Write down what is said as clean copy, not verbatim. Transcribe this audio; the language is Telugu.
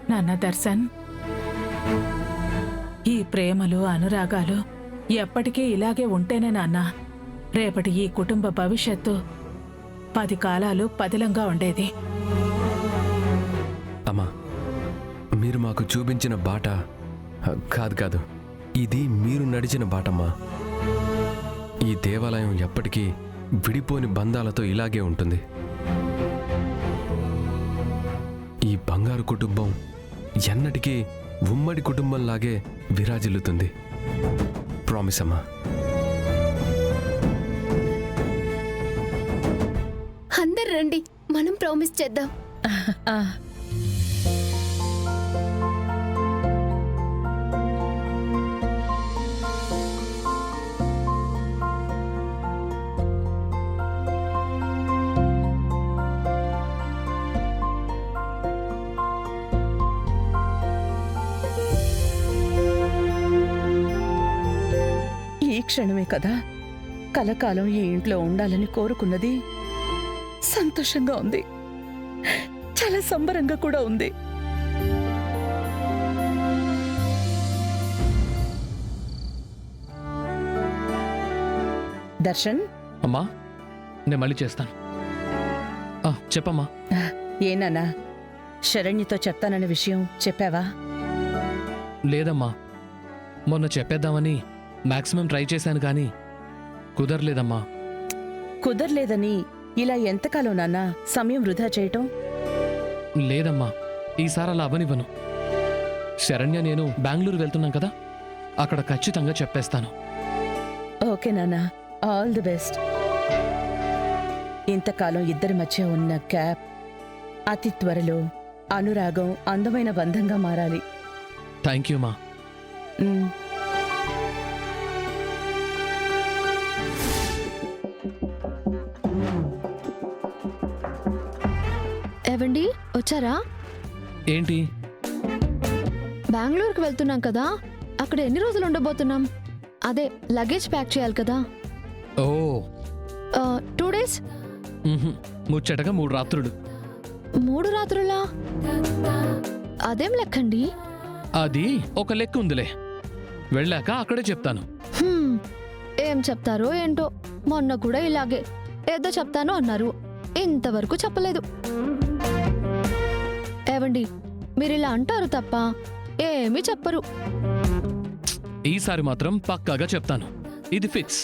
నాన్న దర్శన్, ఈ ప్రేమలు అనురాగాలు ఎప్పటికీ ఇలాగే ఉంటేనే నాన్న రేపటి ఈ కుటుంబ భవిష్యత్తు 10 కాలాలు పదిలంగా ఉండేది. అమ్మా, మీరు మాకు చూపించిన బాట కాదు, ఇది మీరు నడిచిన బాటమ్మా. ఈ దేవాలయం ఎప్పటికీ విడిపోని బంధాలతో ఇలాగే ఉంటుంది. ఈ బంగారు కుటుంబం ఎన్నటికీ ఉమ్మడి కుటుంబంలాగే విరాజిల్లుతుంది. ప్రామిస్ అమ్మా. అందరు రండి, మనం ప్రామిస్ చేద్దాం. ఈ క్షణమే కదా కలకాలం ఈ ఇంట్లో ఉండాలని కోరుకున్నది. సంతోషంగా ఉంది, చాలా సంబరంగా కూడా ఉంది. దర్శన్, అమ్మా, నేను మళ్ళీ చేస్తాను. చెప్పమ్మా. ఏనానా శరణ్యతో చెప్తానన్న విషయం చెప్పావా? లేదమ్మా, మొన్న చెప్పేద్దామని మాక్సిమం ట్రై చేశాను కానీ కుదరలేదమ్మా. కుదరలేదని ఇలా ఎంతకాలం నాన్నా సమయం వృధా చేయటం? లేదమ్మా, ఈసారి అలా అవనివ్వను. శరణ్య నేను బెంగళూరు వెళ్తున్నాం కదా, అక్కడ ఖచ్చితంగా చెప్పేస్తాను. ఓకే నాన్నా, ఆల్ ది బెస్ట్. ఇంతకాలం ఇద్దరి మధ్య ఉన్న గ్యాప్ అతి త్వరలో అనురాగం అందమైన బంధంగా మారాలి. థ్యాంక్ యూ మా. ఏవండి, వచ్చారా? ఏంటి? బెంగళూరుకి వెళ్తున్నాం కదా, అక్కడ ఎన్ని రోజులు ఉండబోతున్నాం? అదే లగేజ్ ప్యాక్ చేయాలి కదా. ఓ 2 days. ముచ్చటగా 3 రాత్రులు. 3 రాత్రులా? అదేం లెక్కండి? అది ఒక లెక్క ఉందిలే, వెళ్ళాక అక్కడే చెప్తాను. ఏం చెప్తారో ఏంటో, మొన్న కూడా ఇలాగే ఏదో చెప్తాను అన్నారు, ఇంతవరకు చెప్పలేదు. ఏవండి, మీరిలా అంటారు తప్ప ఏమీ చెప్పరు. ఈసారి మాత్రం పక్కాగా చెప్తాను, ఇది ఫిక్స్.